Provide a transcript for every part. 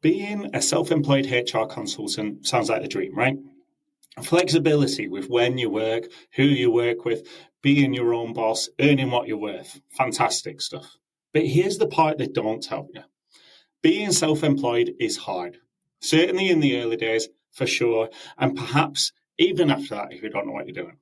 Being a self-employed HR consultant sounds like the dream, right? Flexibility with when you work, who you work with, being your own boss, earning what you're worth. Fantastic stuff. But here's the part they don't tell you. Being self-employed is hard. Certainly in the early days, for sure, and perhaps even after that if you don't know what you're doing.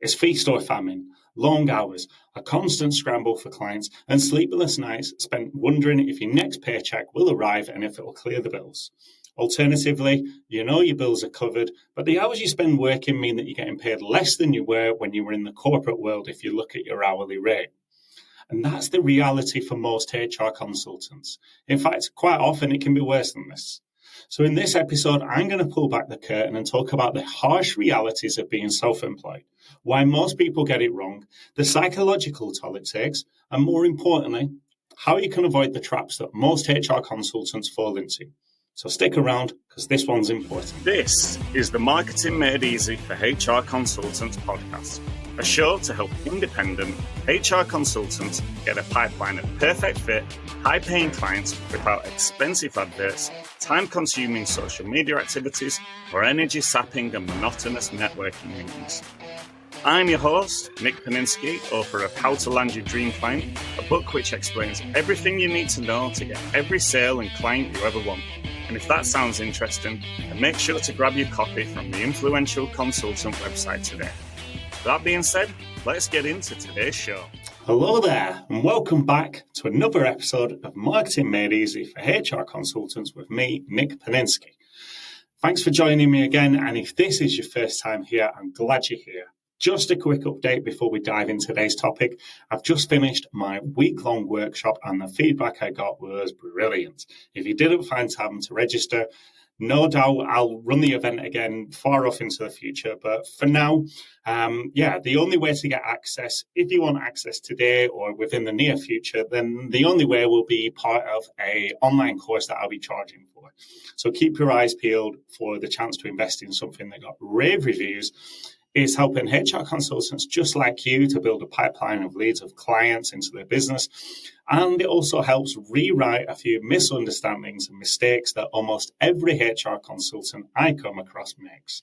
It's feast or famine, long hours, a constant scramble for clients, and sleepless nights spent wondering if your next paycheck will arrive and if it will clear the bills. Alternatively, you know your bills are covered, but the hours you spend working mean that you're getting paid less than you were when you were in the corporate world if you look at your hourly rate. And that's the reality for most HR consultants. In fact, quite often it can be worse than this. So in this episode, I'm going to pull back the curtain and talk about the harsh realities of being self-employed, why most people get it wrong, the psychological toll it takes, and more importantly, how you can avoid the traps that most HR consultants fall into. So stick around, because this one's important. This is the Marketing Made Easy for HR Consultants podcast, a show to help independent HR consultants get a pipeline of perfect fit, high-paying clients without expensive adverts, time-consuming social media activities, or energy-sapping and monotonous networking meetings. I'm your host, Nick Paninsky, author of How to Land Your Dream Client, a book which explains everything you need to know to get every sale and client you ever want. And if that sounds interesting, then make sure to grab your copy from the influential consultant website today. That being said, let's get into today's show. Hello there, and welcome back to another episode of Marketing Made Easy for HR Consultants with me, Nick Paninsky. Thanks for joining me again, and if this is your first time here, I'm glad you're here. Just a quick update before we dive into today's topic. I've just finished my week-long workshop and the feedback I got was brilliant. If you didn't find time to register, no doubt I'll run the event again far off into the future. But for now, the only way to get access, if you want access today or within the near future, then the only way will be part of an online course that I'll be charging for. So keep your eyes peeled for the chance to invest in something that got rave reviews. Is helping HR consultants just like you to build a pipeline of leads of clients into their business. And it also helps rewrite a few misunderstandings and mistakes that almost every HR consultant I come across makes.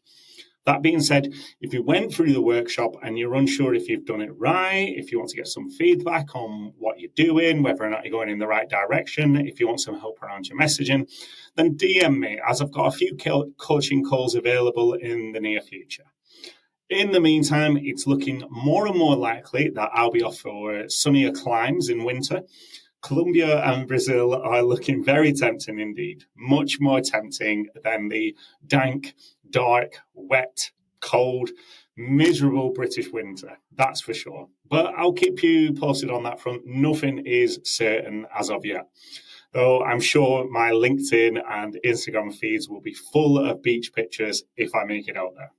That being said, if you went through the workshop and you're unsure if you've done it right, if you want to get some feedback on what you're doing, whether or not you're going in the right direction, if you want some help around your messaging, then DM me, as I've got a few coaching calls available in the near future. In the meantime, it's looking more and more likely that I'll be off for sunnier climes in winter. Colombia and Brazil are looking very tempting indeed, much more tempting than the dank, dark, wet, cold, miserable British winter, that's for sure. But I'll keep you posted on that front. Nothing is certain as of yet. Though I'm sure my LinkedIn and Instagram feeds will be full of beach pictures if I make it out there.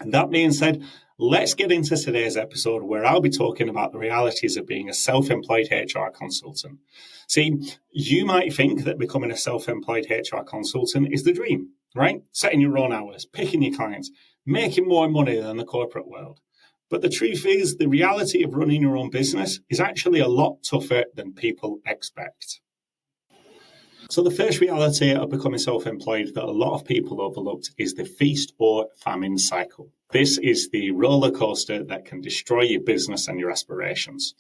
And that being said, let's get into today's episode where I'll be talking about the realities of being a self-employed HR consultant. See, you might think that becoming a self-employed HR consultant is the dream, right? Setting your own hours, picking your clients, making more money than the corporate world. But the truth is, the reality of running your own business is actually a lot tougher than people expect. So the first reality of becoming self-employed that a lot of people overlooked is the feast or famine cycle. This is the roller coaster that can destroy your business and your aspirations.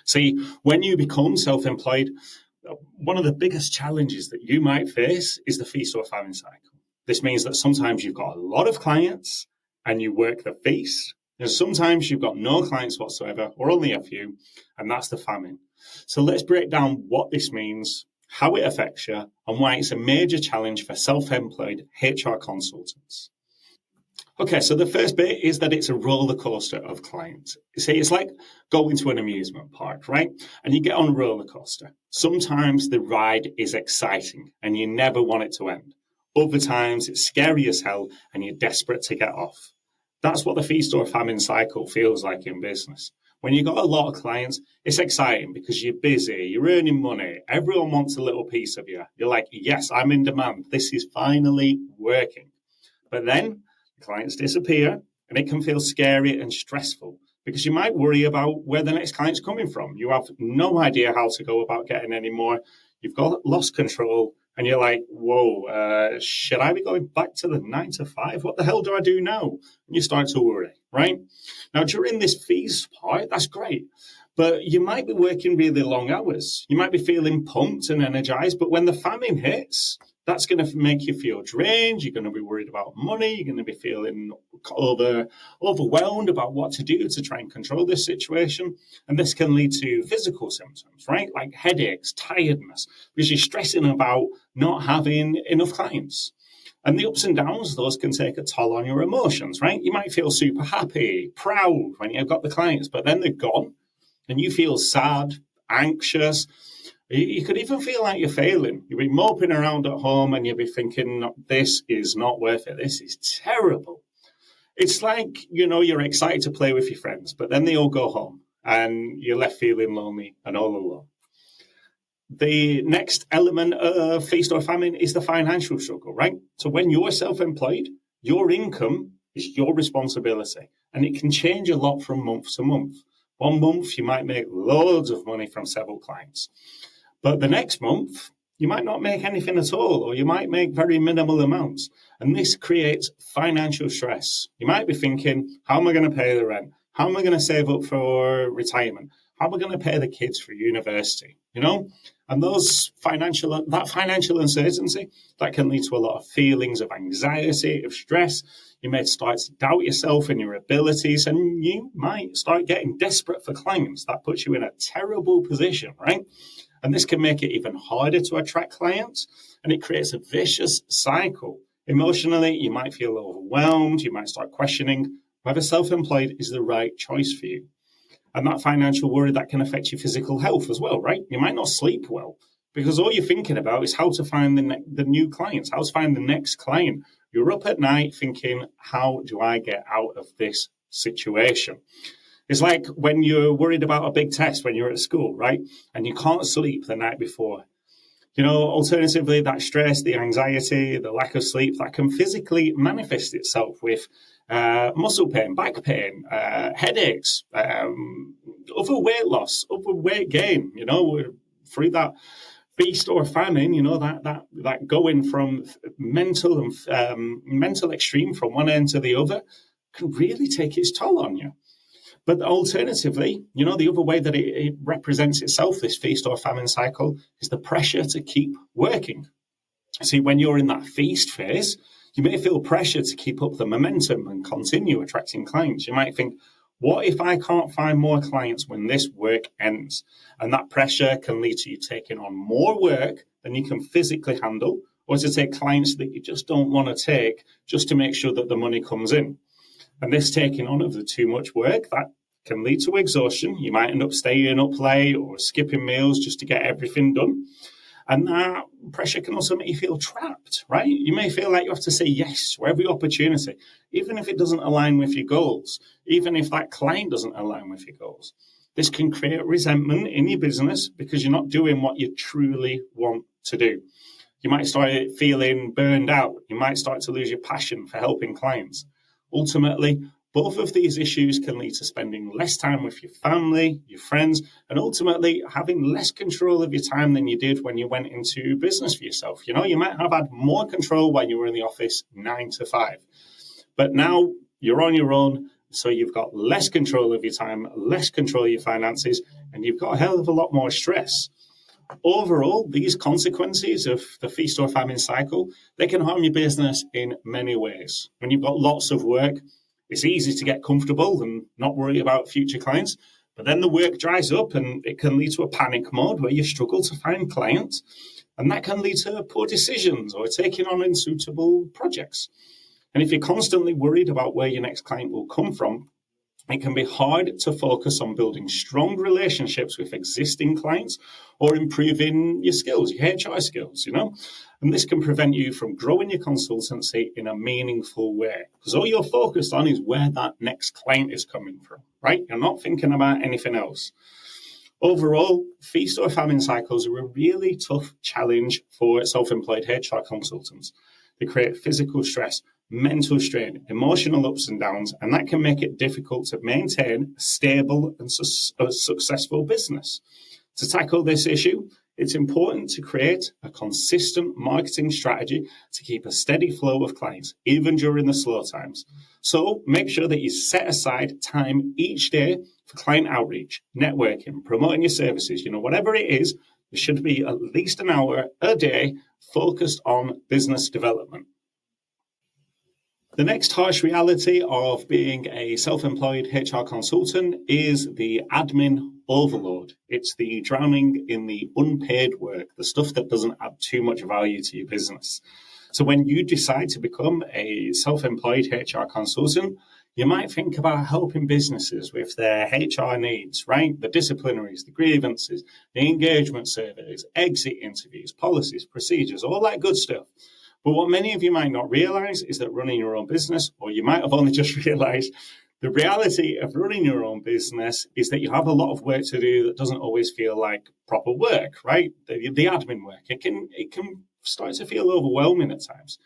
See, when you become self-employed, one of the biggest challenges that you might face is the feast or famine cycle. This means that sometimes you've got a lot of clients and you work the feast, and sometimes you've got no clients whatsoever or only a few, and that's the famine. So let's break down what this means, how it affects you, and why it's a major challenge for self-employed HR consultants. Okay, so the first bit is that it's a roller coaster of clients. See, it's like going to an amusement park, right? And you get on a roller coaster. Sometimes the ride is exciting and you never want it to end. Other times it's scary as hell and you're desperate to get off. That's what the feast or famine cycle feels like in business. When you've got a lot of clients, it's exciting because you're busy, you're earning money, everyone wants a little piece of you. You're like, yes, I'm in demand. This is finally working. But then the clients disappear and it can feel scary and stressful because you might worry about where the next client's coming from. You have no idea how to go about getting any more. You've got lost control And you're like, whoa, should I be going back to the 9 to 5? What the hell do I do now? And you start to worry, right? Now, during this feast part, that's great. But you might be working really long hours. You might be feeling pumped and energized. But when the famine hits, that's going to make you feel drained. You're going to be worried about money. You're going to be feeling overwhelmed about what to do to try and control this situation. And this can lead to physical symptoms, right? Like headaches, tiredness, because you're stressing about not having enough clients. And the ups and downs, those can take a toll on your emotions, right? You might feel super happy, proud when you've got the clients, but then they're gone and you feel sad, anxious. You could even feel like you're failing. You'll be moping around at home and you'll be thinking, this is not worth it. This is terrible. It's like, you're excited to play with your friends, but then they all go home and you're left feeling lonely and all alone. The next element of feast or famine is the financial struggle, right? So when you're self-employed, your income is your responsibility, and it can change a lot from month to month. One month, you might make loads of money from several clients. But the next month, you might not make anything at all, or you might make very minimal amounts. And this creates financial stress. You might be thinking, how am I going to pay the rent? How am I going to save up for retirement? How am I going to pay the kids for university? And that financial uncertainty, that can lead to a lot of feelings of anxiety, of stress. You may start to doubt yourself and your abilities, and you might start getting desperate for clients. That puts you in a terrible position, right? And this can make it even harder to attract clients, and it creates a vicious cycle. Emotionally, you might feel overwhelmed. You might start questioning whether self-employed is the right choice for you. And that financial worry, that can affect your physical health as well, right? You might not sleep well because all you're thinking about is how to find the new clients, how to find the next client. You're up at night thinking, how do I get out of this situation? It's like when you're worried about a big test when you're at school, right? And you can't sleep the night before. Alternatively, that stress, the anxiety, the lack of sleep, that can physically manifest itself with muscle pain, back pain, headaches, other weight loss, other weight gain, through that feast or famine, that going from mental extreme from one end to the other can really take its toll on you. But alternatively, the other way that it represents itself, this feast or famine cycle, is the pressure to keep working. See, when you're in that feast phase, you may feel pressure to keep up the momentum and continue attracting clients. You might think, what if I can't find more clients when this work ends? And that pressure can lead to you taking on more work than you can physically handle, or to take clients that you just don't want to take just to make sure that the money comes in. And this taking on of the too much work, that can lead to exhaustion. You might end up staying up late or skipping meals just to get everything done. And that pressure can also make you feel trapped, right? You may feel like you have to say yes to every opportunity, even if it doesn't align with your goals, even if that client doesn't align with your goals. This can create resentment in your business because you're not doing what you truly want to do. You might start feeling burned out. You might start to lose your passion for helping clients. Ultimately, both of these issues can lead to spending less time with your family, your friends, and ultimately having less control of your time than you did when you went into business for yourself. You might have had more control when you were in the office 9 to 5. But now you're on your own, so you've got less control of your time, less control of your finances, and you've got a hell of a lot more stress. Overall, these consequences of the feast or famine cycle, they can harm your business in many ways. When you've got lots of work, it's easy to get comfortable and not worry about future clients. But then the work dries up and it can lead to a panic mode where you struggle to find clients. And that can lead to poor decisions or taking on unsuitable projects. And if you're constantly worried about where your next client will come from, it can be hard to focus on building strong relationships with existing clients or improving your skills, your HR skills, And this can prevent you from growing your consultancy in a meaningful way because all you're focused on is where that next client is coming from, right? You're not thinking about anything else. Overall, feast or famine cycles are a really tough challenge for self-employed HR consultants. They create physical stress, mental strain, emotional ups and downs, and that can make it difficult to maintain a stable and successful business. To tackle this issue, It's important to create a consistent marketing strategy to keep a steady flow of clients, even during the slow times. So make sure that you set aside time each day for client outreach, networking, promoting your services, whatever it is, there should be at least an hour a day focused on business development. The next harsh reality of being a self-employed HR consultant is the admin overload. It's the drowning in the unpaid work, the stuff that doesn't add too much value to your business. So when you decide to become a self-employed HR consultant, you might think about helping businesses with their HR needs, right? The disciplinaries, the grievances, the engagement surveys, exit interviews, policies, procedures, all that good stuff. But what many of you might not realize is that running your own business, or you might have only just realized, the reality of running your own business is that you have a lot of work to do that doesn't always feel like proper work, right? The admin work, it can start to feel overwhelming at times.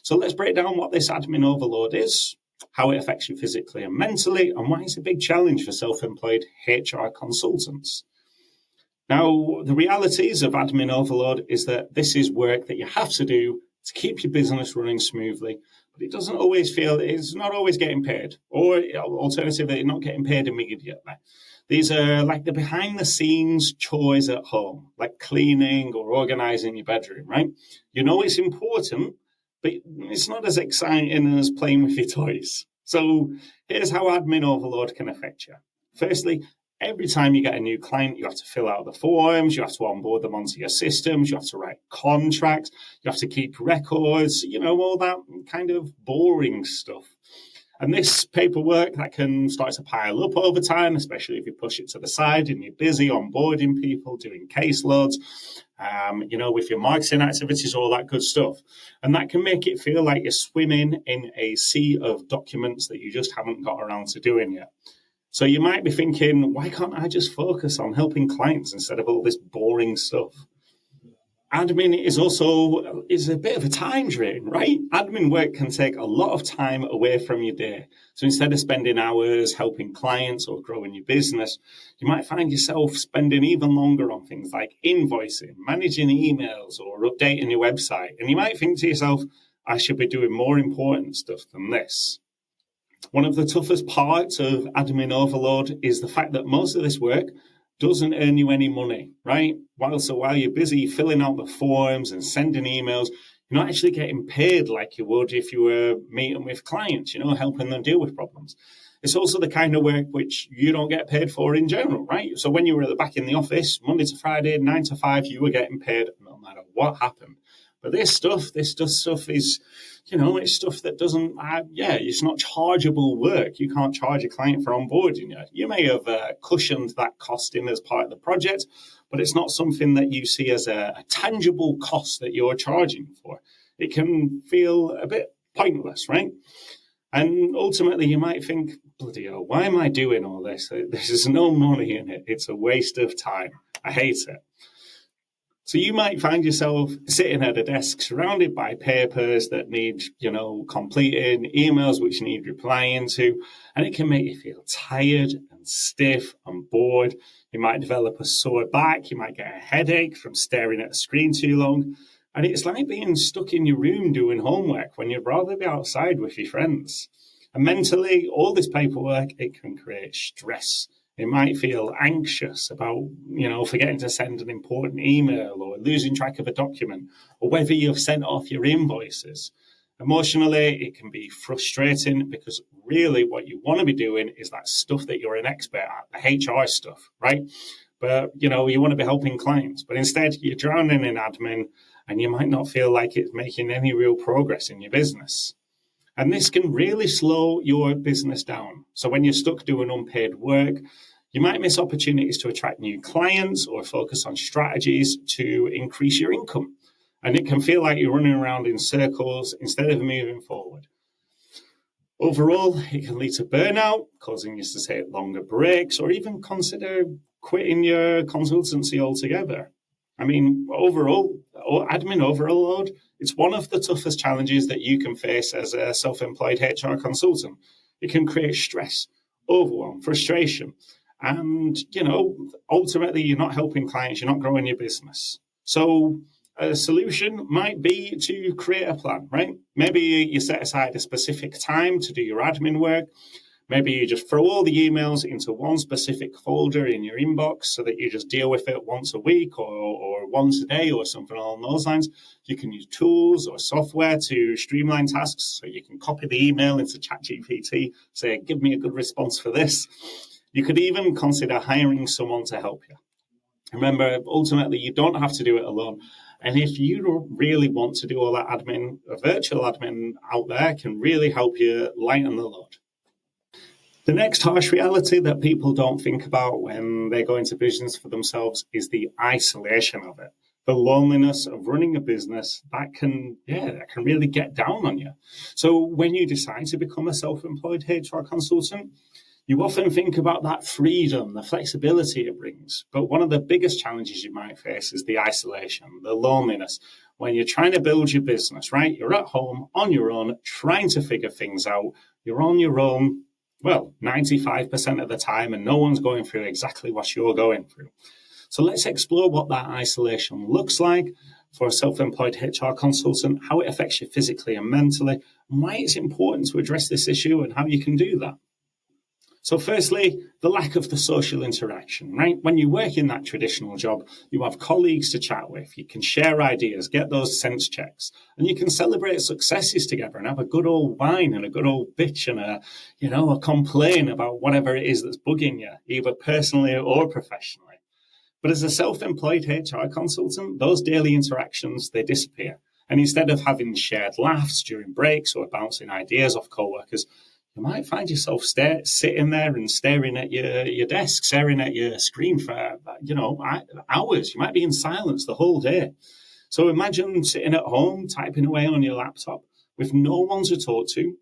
So let's break down what this admin overload is, how it affects you physically and mentally, and why it's a big challenge for self-employed HR consultants. Now, the realities of admin overload is that this is work that you have to do to keep your business running smoothly, but it doesn't always feel, it's not always getting paid, or alternatively, you're not getting paid immediately. These are like the behind the scenes chores at home, like cleaning or organizing your bedroom, right? It's important, but it's not as exciting as playing with your toys. So here's how admin overload can affect you. Firstly, every time you get a new client, you have to fill out the forms, you have to onboard them onto your systems, you have to write contracts, you have to keep records, all that kind of boring stuff. And this paperwork, that can start to pile up over time, especially if you push it to the side and you're busy onboarding people, doing caseloads, with your marketing activities, all that good stuff. And that can make it feel like you're swimming in a sea of documents that you just haven't got around to doing yet. So you might be thinking, why can't I just focus on helping clients instead of all this boring stuff? Admin is a bit of a time drain, right? Admin work can take a lot of time away from your day. So instead of spending hours helping clients or growing your business, you might find yourself spending even longer on things like invoicing, managing emails, or updating your website. And you might think to yourself, I should be doing more important stuff than this. One of the toughest parts of admin overload is the fact that most of this work doesn't earn you any money, right? While you're busy filling out the forms and sending emails, you're not actually getting paid like you would if you were meeting with clients, helping them deal with problems. It's also the kind of work which you don't get paid for in general, right? So when you were back in the office, Monday to Friday, 9 to 5, you were getting paid no matter what happened. But this stuff is, it's stuff that doesn't, it's not chargeable work. You can't charge a client for onboarding you. You may have cushioned that cost in as part of the project, but it's not something that you see as a tangible cost that you're charging for. It can feel a bit pointless, right? And ultimately, you might think, bloody hell, why am I doing all this? There's no money in it. It's a waste of time. I hate it. So you might find yourself sitting at a desk surrounded by papers that need, completing, emails which need replying to, and it can make you feel tired and stiff and bored. You might develop a sore back. You might get a headache from staring at a screen too long. And it's like being stuck in your room doing homework when you'd rather be outside with your friends. And mentally, all this paperwork, it can create stress. It might feel anxious about, forgetting to send an important email or losing track of a document or whether you've sent off your invoices. Emotionally, it can be frustrating because really what you want to be doing is that stuff that you're an expert at, the HR stuff, right? But, you want to be helping clients. But instead, you're drowning in admin and you might not feel like it's making any real progress in your business. And this can really slow your business down. So when you're stuck doing unpaid work, you might miss opportunities to attract new clients or focus on strategies to increase your income. And it can feel like you're running around in circles instead of moving forward. Overall, it can lead to burnout, causing you to take longer breaks or even consider quitting your consultancy altogether. I mean, overall, admin overload, it's one of the toughest challenges that you can face as a self-employed HR consultant. It can create stress, overwhelm, frustration, And, ultimately, you're not helping clients, you're not growing your business. So a solution might be to create a plan, right? Maybe you set aside a specific time to do your admin work. Maybe you just throw all the emails into one specific folder in your inbox so that you just deal with it once a week or once a day or something along those lines. You can use tools or software to streamline tasks. So you can copy the email into ChatGPT, say, give me a good response for this. You could even consider hiring someone to help you. Remember, ultimately, you don't have to do it alone. And if you really want to do all that admin, a virtual admin out there can really help you lighten the load. The next harsh reality that people don't think about when they go into business for themselves is the isolation of it. The loneliness of running a business, that can really get down on you. So when you decide to become a self-employed HR consultant, you often think about that freedom, the flexibility it brings. But one of the biggest challenges you might face is the isolation, the loneliness. When you're trying to build your business, right? You're at home on your own, trying to figure things out. You're on your own, 95% of the time, and no one's going through exactly what you're going through. So let's explore what that isolation looks like for a self-employed HR consultant, how it affects you physically and mentally, and why it's important to address this issue and how you can do that. So firstly, the lack of the social interaction, right? When you work in that traditional job, you have colleagues to chat with, you can share ideas, get those sense checks, and you can celebrate successes together and have a good old wine and a good old bitch and a complain about whatever it is that's bugging you, either personally or professionally. But as a self-employed HR consultant, those daily interactions, they disappear. And instead of having shared laughs during breaks or bouncing ideas off coworkers, you might find yourself sitting there and staring at your desk, staring at your screen for, hours. You might be in silence the whole day. So imagine sitting at home, typing away on your laptop with no one to talk to,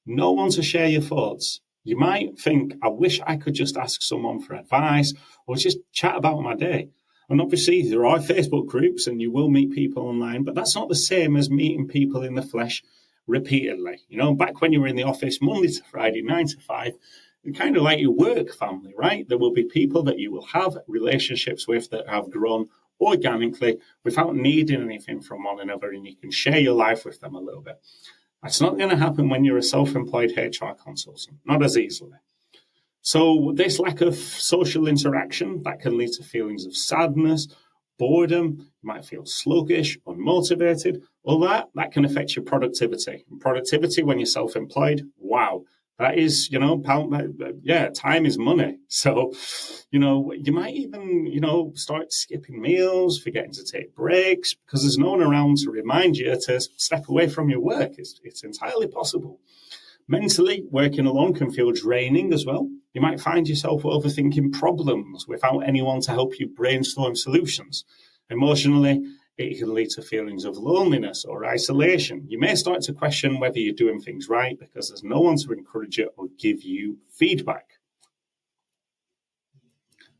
no one to share your thoughts. You might think, I wish I could just ask someone for advice or just chat about my day. And obviously, there are Facebook groups and you will meet people online, but that's not the same as meeting people in the flesh repeatedly. Back when you were in the office Monday to Friday, 9 to 5, kind of like your work family, right? There will be people that you will have relationships with that have grown organically without needing anything from one another, and you can share your life with them a little bit. That's not going to happen when you're a self-employed HR consultant, not as easily. So this lack of social interaction, that can lead to feelings of sadness, boredom, you might feel sluggish, unmotivated. All that can affect your productivity. And productivity when you're self-employed, wow, that is, time is money. So, you might even, start skipping meals, forgetting to take breaks, because there's no one around to remind you to step away from your work. It's entirely possible. Mentally, working alone can feel draining as well. You might find yourself overthinking problems without anyone to help you brainstorm solutions. Emotionally, it can lead to feelings of loneliness or isolation. You may start to question whether you're doing things right because there's no one to encourage you or give you feedback.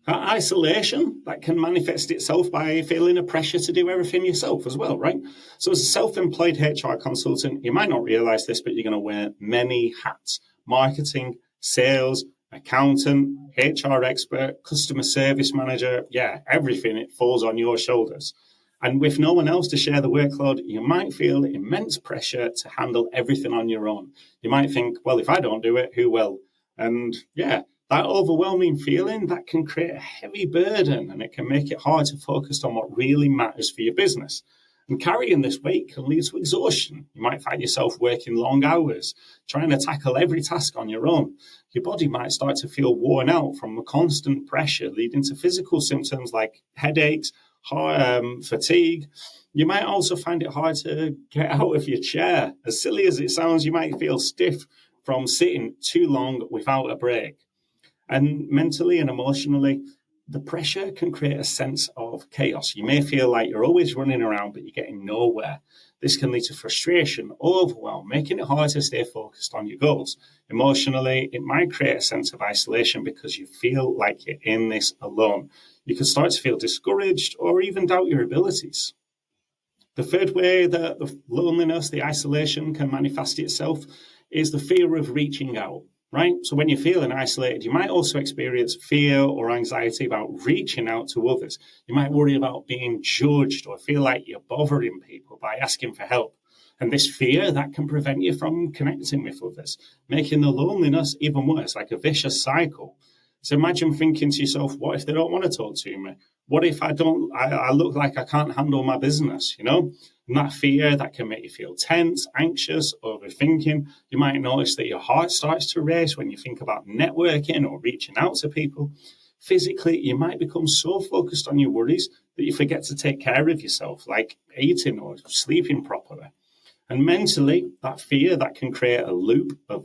That isolation, that can manifest itself by feeling a pressure to do everything yourself as well, right? So as a self-employed HR consultant, you might not realize this, but you're going to wear many hats: marketing, sales, accountant, HR expert, customer service manager. Yeah, everything, it falls on your shoulders. And with no one else to share the workload, you might feel immense pressure to handle everything on your own. You might think, well, if I don't do it, who will? And yeah, that overwhelming feeling, that can create a heavy burden, and it can make it hard to focus on what really matters for your business. And carrying this weight can lead to exhaustion. You might find yourself working long hours, trying to tackle every task on your own. Your body might start to feel worn out from the constant pressure, leading to physical symptoms like headaches, fatigue. You might also find it hard to get out of your chair. As silly as it sounds, you might feel stiff from sitting too long without a break. And mentally and emotionally, the pressure can create a sense of chaos. You may feel like you're always running around, but you're getting nowhere. This can lead to frustration, overwhelm, making it hard to stay focused on your goals. Emotionally, it might create a sense of isolation because you feel like you're in this alone. You can start to feel discouraged or even doubt your abilities. The third way that the loneliness, the isolation can manifest itself is the fear of reaching out. right? So when you're feeling isolated, you might also experience fear or anxiety about reaching out to others. You might worry about being judged or feel like you're bothering people by asking for help. And this fear, that can prevent you from connecting with others, making the loneliness even worse, like a vicious cycle. So imagine thinking to yourself, what if they don't want to talk to me? What if I look like I can't handle my business, And that fear, that can make you feel tense, anxious, overthinking. You might notice that your heart starts to race when you think about networking or reaching out to people. Physically, you might become so focused on your worries that you forget to take care of yourself, like eating or sleeping properly. And mentally, that fear, that can create a loop of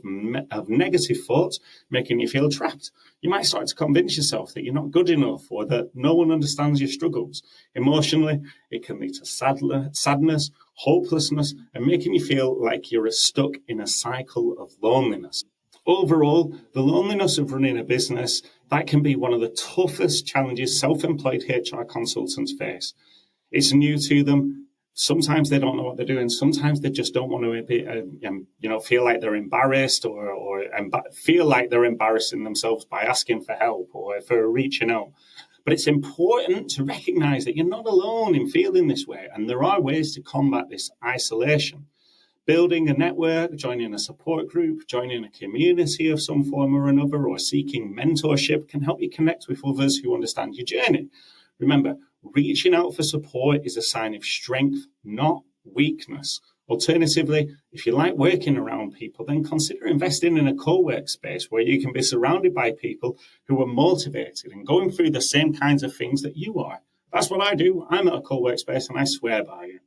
negative thoughts, making you feel trapped. You might start to convince yourself that you're not good enough or that no one understands your struggles. Emotionally, it can lead to sadness, hopelessness, and making you feel like you're stuck in a cycle of loneliness. Overall, the loneliness of running a business, that can be one of the toughest challenges self-employed HR consultants face. It's new to them. Sometimes they don't know what they're doing. Sometimes they just don't want to, feel like they're embarrassed or feel like they're embarrassing themselves by asking for help or for reaching out. But it's important to recognize that you're not alone in feeling this way. And there are ways to combat this isolation. Building a network, joining a support group, joining a community of some form or another, or seeking mentorship can help you connect with others who understand your journey. Remember, reaching out for support is a sign of strength, not weakness. Alternatively, if you like working around people, then consider investing in a co-work space where you can be surrounded by people who are motivated and going through the same kinds of things that you are. That's what I do. I'm at a co-work space and I swear by it.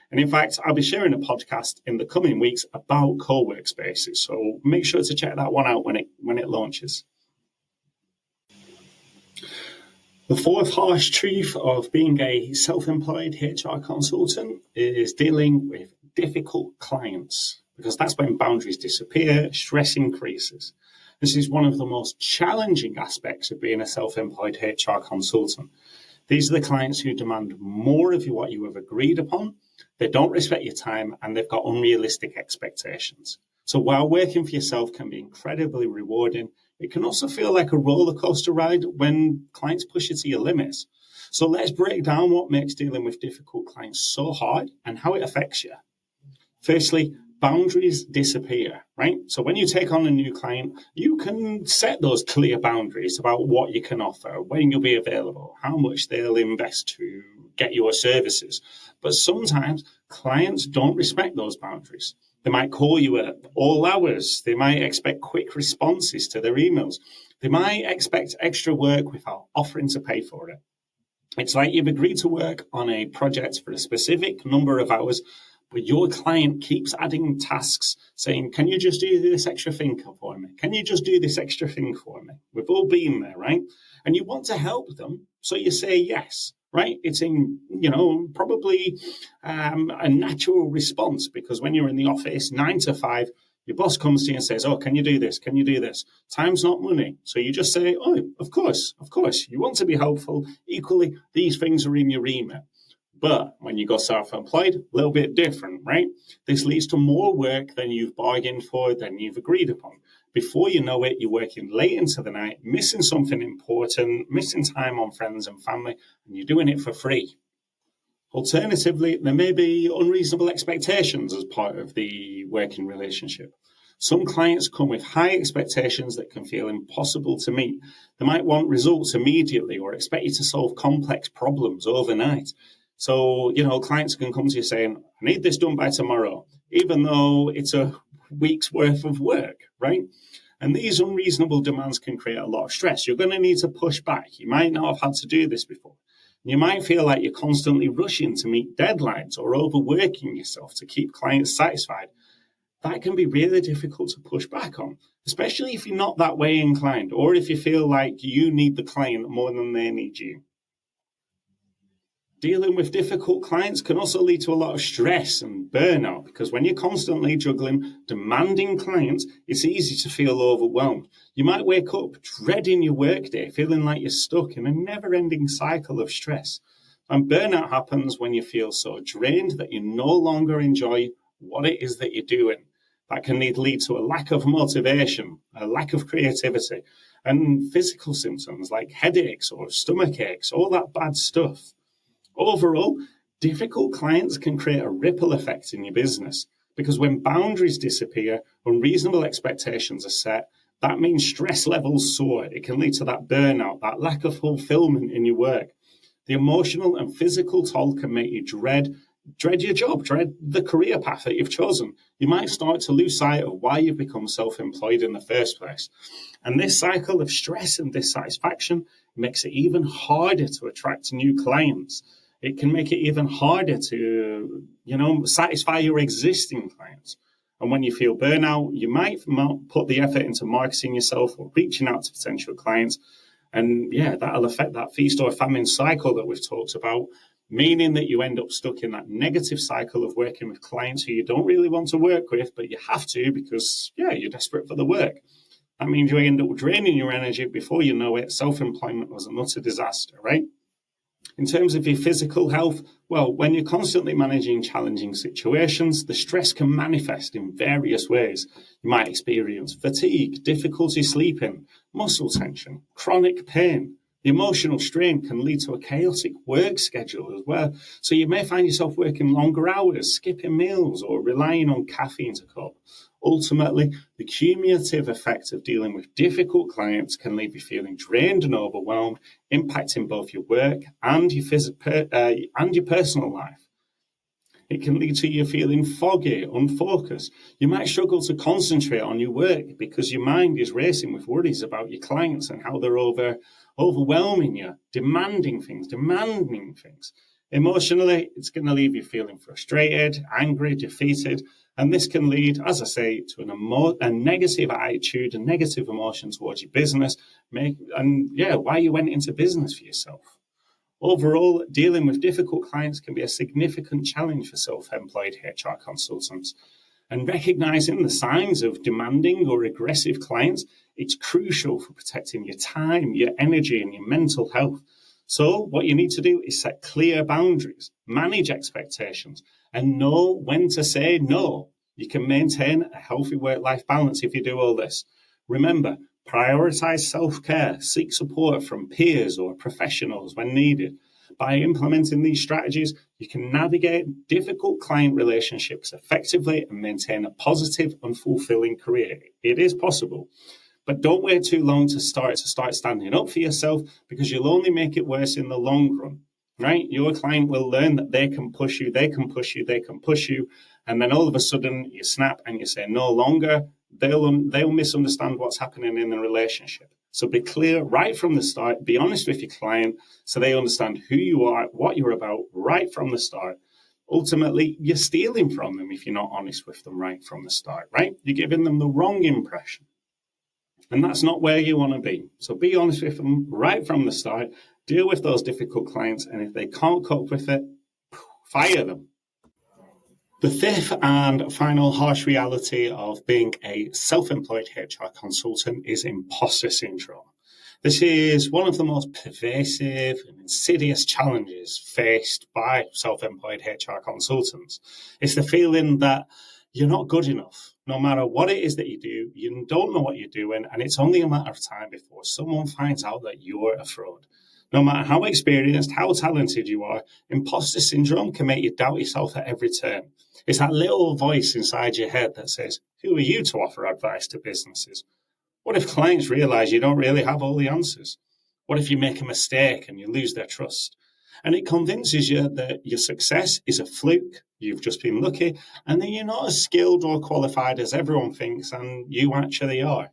And in fact, I'll be sharing a podcast in the coming weeks about co-work spaces. So make sure to check that one out when it launches. The fourth harsh truth of being a self-employed HR consultant is dealing with difficult clients, because that's when boundaries disappear, stress increases. This is one of the most challenging aspects of being a self-employed HR consultant. These are the clients who demand more of you what you have agreed upon. They don't respect your time and they've got unrealistic expectations. So while working for yourself can be incredibly rewarding, it can also feel like a roller coaster ride when clients push you to your limits. So let's break down what makes dealing with difficult clients so hard and how it affects you. Firstly, boundaries disappear, right? So when you take on a new client, you can set those clear boundaries about what you can offer, when you'll be available, how much they'll invest to get your services. But sometimes clients don't respect those boundaries. They might call you at all hours. They might expect quick responses to their emails. They might expect extra work without offering to pay for it. It's like you've agreed to work on a project for a specific number of hours, but your client keeps adding tasks saying, can you just do this extra thing for me? Can you just do this extra thing for me? We've all been there, right? And you want to help them, so you say yes, right? It's probably a natural response, because when you're in the office 9 to 5, your boss comes to you and says, oh, can you do this? Can you do this? Time's not money. So you just say, oh, of course. You want to be helpful. Equally, these things are in your remit. But when you go self-employed, a little bit different, right? This leads to more work than you've bargained for, than you've agreed upon. Before you know it, you're working late into the night, missing something important, missing time on friends and family, and you're doing it for free. Alternatively, there may be unreasonable expectations as part of the working relationship. Some clients come with high expectations that can feel impossible to meet. They might want results immediately or expect you to solve complex problems overnight. So, clients can come to you saying, I need this done by tomorrow, even though it's a week's worth of work, right? And these unreasonable demands can create a lot of stress. You're going to need to push back. You might not have had to do this before. You might feel like you're constantly rushing to meet deadlines or overworking yourself to keep clients satisfied. That can be really difficult to push back on, especially if you're not that way inclined, or if you feel like you need the client more than they need you. Dealing with difficult clients can also lead to a lot of stress and burnout, because when you're constantly juggling demanding clients, it's easy to feel overwhelmed. You might wake up dreading your workday, feeling like you're stuck in a never-ending cycle of stress. And burnout happens when you feel so drained that you no longer enjoy what it is that you're doing. That can lead to a lack of motivation, a lack of creativity, and physical symptoms like headaches or stomach aches, all that bad stuff. Overall, difficult clients can create a ripple effect in your business because when boundaries disappear, unreasonable expectations are set, that means stress levels soar. It can lead to that burnout, that lack of fulfillment in your work. The emotional and physical toll can make you dread your job, dread the career path that you've chosen. You might start to lose sight of why you've become self-employed in the first place. And this cycle of stress and dissatisfaction makes it even harder to attract new clients. It can make it even harder to, satisfy your existing clients. And when you feel burnout, you might not put the effort into marketing yourself or reaching out to potential clients. And that'll affect that feast or famine cycle that we've talked about, meaning that you end up stuck in that negative cycle of working with clients who you don't really want to work with, but you have to because, you're desperate for the work. That means you end up draining your energy before you know it. Self-employment was an utter disaster, right? In terms of your physical health, well, when you're constantly managing challenging situations, the stress can manifest in various ways. You might experience fatigue, difficulty sleeping, muscle tension, chronic pain. The emotional strain can lead to a chaotic work schedule as well. So you may find yourself working longer hours, skipping meals, or relying on caffeine to cope. Ultimately, the cumulative effect of dealing with difficult clients can leave you feeling drained and overwhelmed, impacting both your work and your personal life. It can lead to you feeling foggy, unfocused. You might struggle to concentrate on your work because your mind is racing with worries about your clients and how they're overwhelming you, demanding things. Emotionally, it's going to leave you feeling frustrated, angry, defeated, and this can lead, as I say, to a negative attitude and negative emotion towards your business, why you went into business for yourself. Overall, dealing with difficult clients can be a significant challenge for self-employed HR consultants. And recognizing the signs of demanding or aggressive clients, it's crucial for protecting your time, your energy, and your mental health. So what you need to do is set clear boundaries, manage expectations, and know when to say no. You can maintain a healthy work-life balance if you do all this. Remember, prioritize self-care, seek support from peers or professionals when needed. By implementing these strategies, you can navigate difficult client relationships effectively and maintain a positive and fulfilling career. It is possible. But don't wait too long to start standing up for yourself because you'll only make it worse in the long run, right? Your client will learn that they can push you, and then all of a sudden you snap and you say no longer. They'll misunderstand what's happening in the relationship. So be clear right from the start, be honest with your client so they understand who you are, what you're about right from the start. Ultimately, you're stealing from them if you're not honest with them right from the start, right? You're giving them the wrong impression. And that's not where you want to be. So be honest with them right from the start, deal with those difficult clients, and if they can't cope with it, fire them. The fifth and final harsh reality of being a self-employed HR consultant is imposter syndrome. This is one of the most pervasive and insidious challenges faced by self-employed HR consultants. It's the feeling that you're not good enough. No matter what it is that you do, you don't know what you're doing, and it's only a matter of time before someone finds out that you're a fraud. No matter how experienced, how talented you are, imposter syndrome can make you doubt yourself at every turn. It's that little voice inside your head that says, who are you to offer advice to businesses? What if clients realize you don't really have all the answers? What if you make a mistake and you lose their trust? And it convinces you that your success is a fluke, you've just been lucky, and that you're not as skilled or qualified as everyone thinks and you actually are.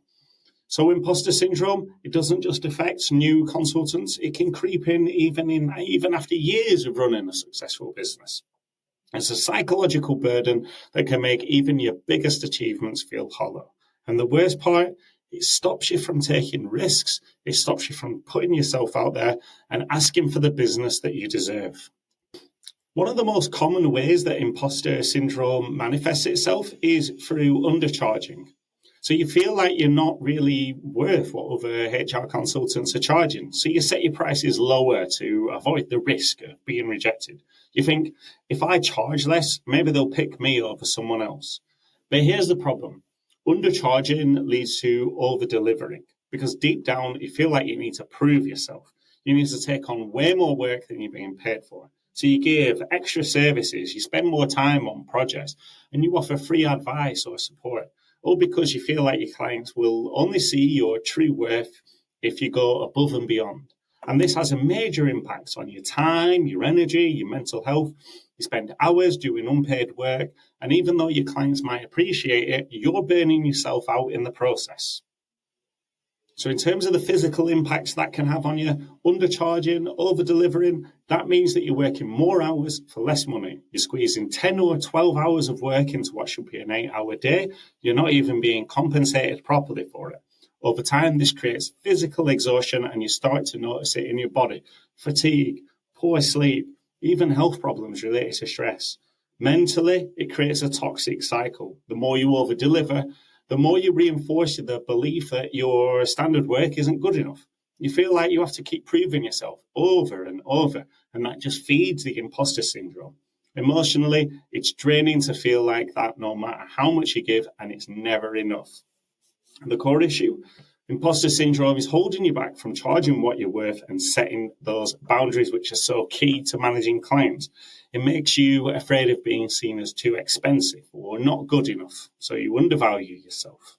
So imposter syndrome, it doesn't just affect new consultants, it can creep in even after years of running a successful business. It's a psychological burden that can make even your biggest achievements feel hollow. And the worst part, it stops you from taking risks. It stops you from putting yourself out there and asking for the business that you deserve. One of the most common ways that imposter syndrome manifests itself is through undercharging. So you feel like you're not really worth what other HR consultants are charging. So you set your prices lower to avoid the risk of being rejected. You think, if I charge less, maybe they'll pick me over someone else. But here's the problem. Undercharging leads to over-delivering because deep down you feel like you need to prove yourself. You need to take on way more work than you're being paid for. So you give extra services, you spend more time on projects, and you offer free advice or support, all because you feel like your clients will only see your true worth if you go above and beyond. And this has a major impact on your time, your energy, your mental health. You spend hours doing unpaid work, and even though your clients might appreciate it, you're burning yourself out in the process. So in terms of the physical impacts that can have on you, undercharging, over-delivering, that means that you're working more hours for less money. You're squeezing 10 or 12 hours of work into what should be an 8-hour day. You're not even being compensated properly for it. Over time, this creates physical exhaustion and you start to notice it in your body. Fatigue, poor sleep, even health problems related to stress. Mentally, it creates a toxic cycle. The more you over-deliver, the more you reinforce the belief that your standard work isn't good enough. You feel like you have to keep proving yourself over and over, and that just feeds the imposter syndrome. Emotionally, it's draining to feel like that no matter how much you give, and it's never enough. The core issue, imposter syndrome, is holding you back from charging what you're worth and setting those boundaries which are so key to managing clients. It makes you afraid of being seen as too expensive or not good enough, so you undervalue yourself.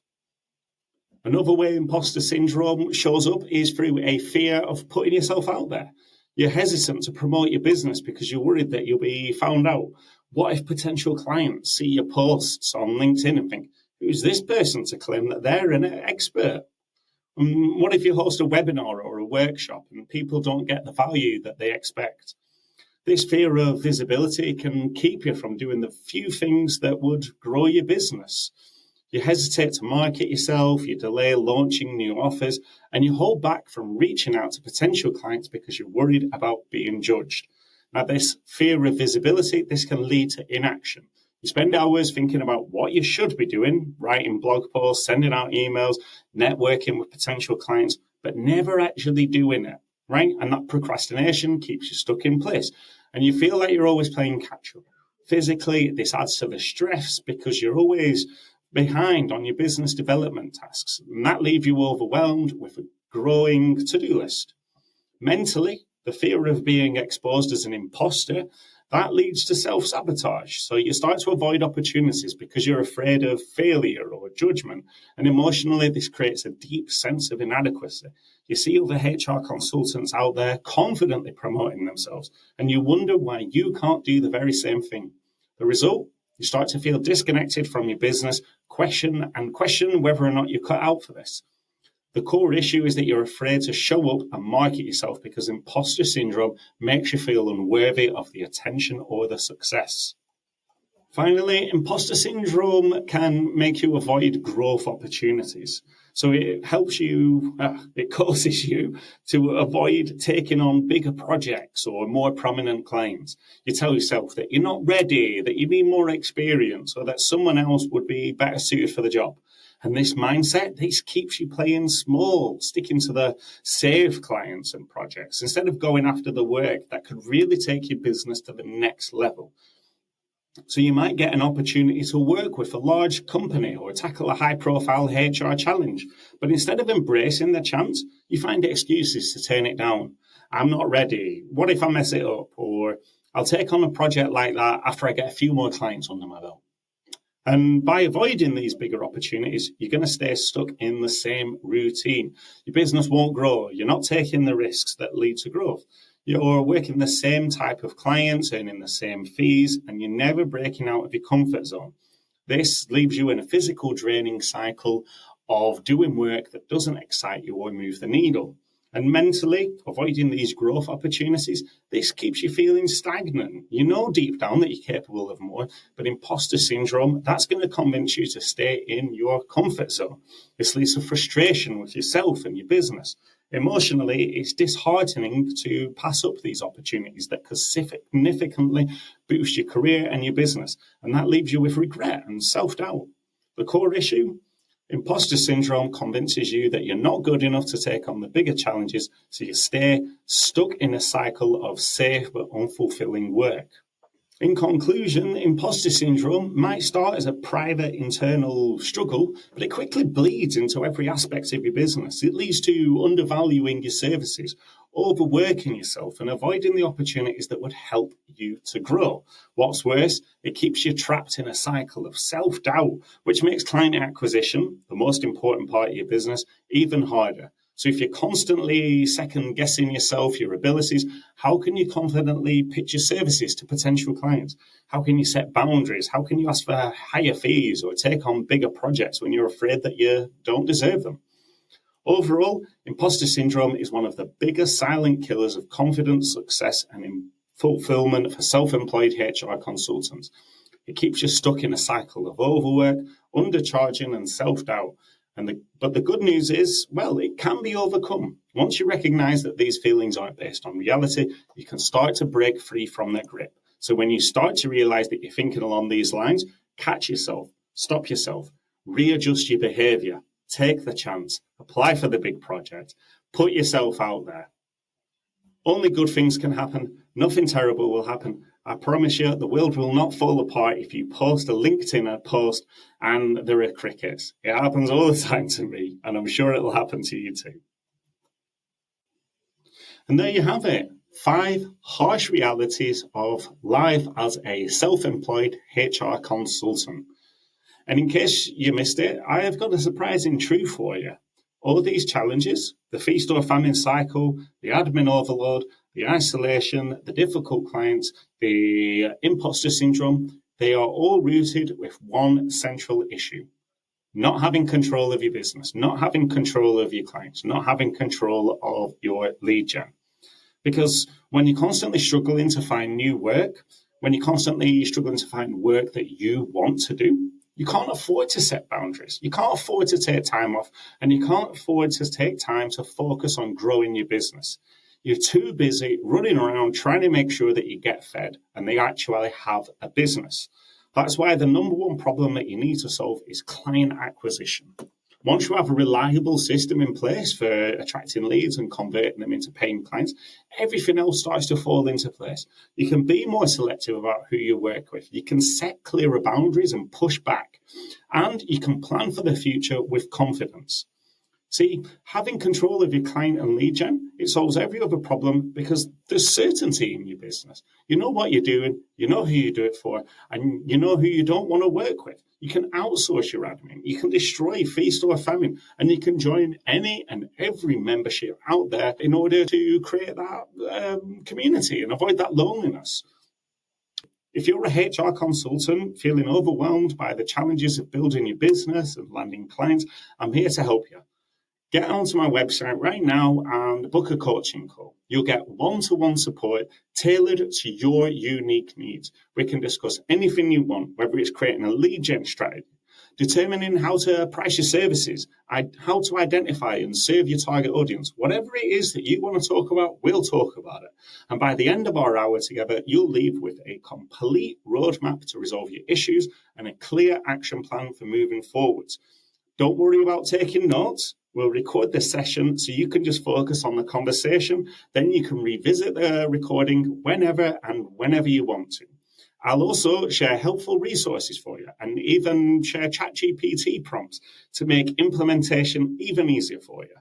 Another way imposter syndrome shows up is through a fear of putting yourself out there. You're hesitant to promote your business because you're worried that you'll be found out. What if potential clients see your posts on LinkedIn and think, who's this person to claim that they're an expert? And what if you host a webinar or a workshop and people don't get the value that they expect? This fear of visibility can keep you from doing the few things that would grow your business. You hesitate to market yourself, you delay launching new offers, and you hold back from reaching out to potential clients because you're worried about being judged. Now, this fear of visibility, this can lead to inaction. You spend hours thinking about what you should be doing, writing blog posts, sending out emails, networking with potential clients, but never actually doing it, right? And that procrastination keeps you stuck in place. And you feel like you're always playing catch up. Physically, this adds to the stress because you're always behind on your business development tasks. And that leaves you overwhelmed with a growing to-do list. Mentally, the fear of being exposed as an imposter, that leads to self-sabotage. So you start to avoid opportunities because you're afraid of failure or judgment. And emotionally, this creates a deep sense of inadequacy. You see other HR consultants out there confidently promoting themselves, and you wonder why you can't do the very same thing. The result? You start to feel disconnected from your business, question whether or not you're cut out for this. The core issue is that you're afraid to show up and market yourself because imposter syndrome makes you feel unworthy of the attention or the success. Finally, imposter syndrome can make you avoid growth opportunities. So it causes you to avoid taking on bigger projects or more prominent clients. You tell yourself that you're not ready, that you need more experience, or that someone else would be better suited for the job. And this mindset, this keeps you playing small, sticking to the safe clients and projects instead of going after the work that could really take your business to the next level. So you might get an opportunity to work with a large company or tackle a high-profile HR challenge. But instead of embracing the chance, you find excuses to turn it down. I'm not ready. What if I mess it up? Or I'll take on a project like that after I get a few more clients under my belt. And by avoiding these bigger opportunities, you're going to stay stuck in the same routine. Your business won't grow. You're not taking the risks that lead to growth. You're working the same type of clients, earning the same fees, and you're never breaking out of your comfort zone. This leaves you in a physical draining cycle of doing work that doesn't excite you or move the needle. And mentally, avoiding these growth opportunities, this keeps you feeling stagnant. You know deep down that you're capable of more, but imposter syndrome, that's going to convince you to stay in your comfort zone. This leads to frustration with yourself and your business. Emotionally, it's disheartening to pass up these opportunities that could significantly boost your career and your business, and that leaves you with regret and self-doubt. The core issue? Imposter syndrome convinces you that you're not good enough to take on the bigger challenges, so you stay stuck in a cycle of safe but unfulfilling work. In conclusion, imposter syndrome might start as a private internal struggle, but it quickly bleeds into every aspect of your business. It leads to undervaluing your services, overworking yourself, and avoiding the opportunities that would help you to grow. What's worse, it keeps you trapped in a cycle of self-doubt, which makes client acquisition, the most important part of your business, even harder. So if you're constantly second guessing yourself, your abilities, how can you confidently pitch your services to potential clients? How can you set boundaries? How can you ask for higher fees or take on bigger projects when you're afraid that you don't deserve them? Overall, imposter syndrome is one of the biggest silent killers of confidence, success, and fulfillment for self-employed HR consultants. It keeps you stuck in a cycle of overwork, undercharging, and self-doubt. But the good news is, well, it can be overcome. Once you recognize that these feelings aren't based on reality, you can start to break free from their grip. So when you start to realize that you're thinking along these lines, catch yourself, stop yourself, readjust your behavior, take the chance, apply for the big project, put yourself out there. Only good things can happen. Nothing terrible will happen. I promise you, the world will not fall apart if you post a LinkedIn post and there are crickets. It happens all the time to me, and I'm sure it'll happen to you too. And there you have it. 5 harsh realities of life as a self-employed HR consultant. And in case you missed it, I have got a surprising truth for you. All these challenges, the feast or famine cycle, the admin overload, the isolation, the difficult clients, the imposter syndrome, they are all rooted with one central issue: not having control of your business, not having control of your clients, not having control of your lead gen. Because when you're constantly struggling to find new work, when you're constantly struggling to find work that you want to do, you can't afford to set boundaries. You can't afford to take time off, and you can't afford to take time to focus on growing your business. You're too busy running around trying to make sure that you get fed and they actually have a business. That's why the number one problem that you need to solve is client acquisition. Once you have a reliable system in place for attracting leads and converting them into paying clients, everything else starts to fall into place. You can be more selective about who you work with. You can set clearer boundaries and push back. And you can plan for the future with confidence. See, having control of your client and lead gen, it solves every other problem because there's certainty in your business. You know what you're doing, you know who you do it for, and you know who you don't want to work with. You can outsource your admin, you can destroy feast or famine, and you can join any and every membership out there in order to create that community and avoid that loneliness. If you're a HR consultant feeling overwhelmed by the challenges of building your business and landing clients, I'm here to help you. Get onto my website right now and book a coaching call. You'll get one-to-one support tailored to your unique needs. We can discuss anything you want, whether it's creating a lead gen strategy, determining how to price your services, how to identify and serve your target audience. Whatever it is that you want to talk about, we'll talk about it. And by the end of our hour together, you'll leave with a complete roadmap to resolve your issues and a clear action plan for moving forwards. Don't worry about taking notes. We'll record this session so you can just focus on the conversation. Then you can revisit the recording whenever you want to. I'll also share helpful resources for you and even share ChatGPT prompts to make implementation even easier for you.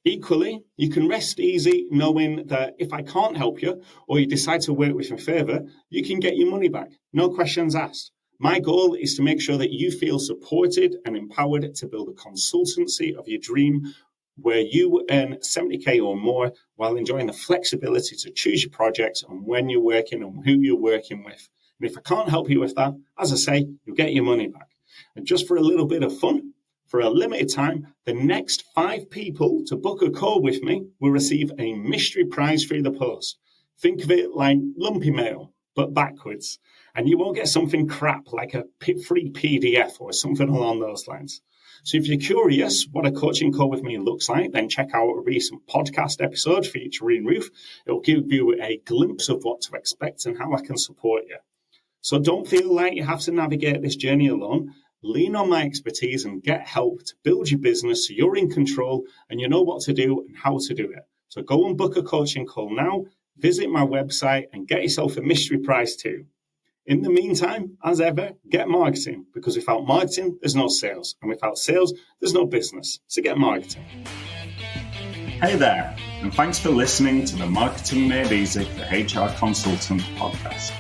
Equally, you can rest easy knowing that if I can't help you or you decide to work with me further, you can get your money back. No questions asked. My goal is to make sure that you feel supported and empowered to build a consultancy of your dream where you earn 70K or more while enjoying the flexibility to choose your projects and when you're working and who you're working with. And if I can't help you with that, as I say, you'll get your money back. And just for a little bit of fun, for a limited time, the next 5 people to book a call with me will receive a mystery prize through the post. Think of it like lumpy mail, but backwards. And you won't get something crap like a free PDF or something along those lines. So if you're curious what a coaching call with me looks like, then check out a recent podcast episode featuring Ruth. It'll give you a glimpse of what to expect and how I can support you. So don't feel like you have to navigate this journey alone. Lean on my expertise and get help to build your business so you're in control and you know what to do and how to do it. So go and book a coaching call now, visit my website and get yourself a mystery prize too. In the meantime, as ever, get marketing, because without marketing, there's no sales. And without sales, there's no business. So get marketing. Hey there, and thanks for listening to the Marketing Made Easy for HR Consultant podcast.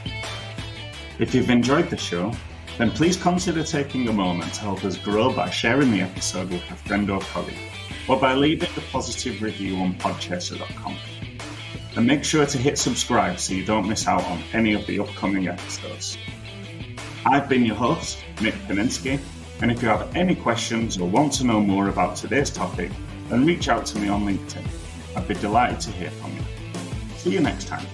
If you've enjoyed the show, then please consider taking a moment to help us grow by sharing the episode with a friend or colleague, or by leaving a positive review on podchaser.com. And make sure to hit subscribe so you don't miss out on any of the upcoming episodes. I've been your host, Nick Paninsky, and if you have any questions or want to know more about today's topic, then reach out to me on LinkedIn. I'd be delighted to hear from you. See you next time.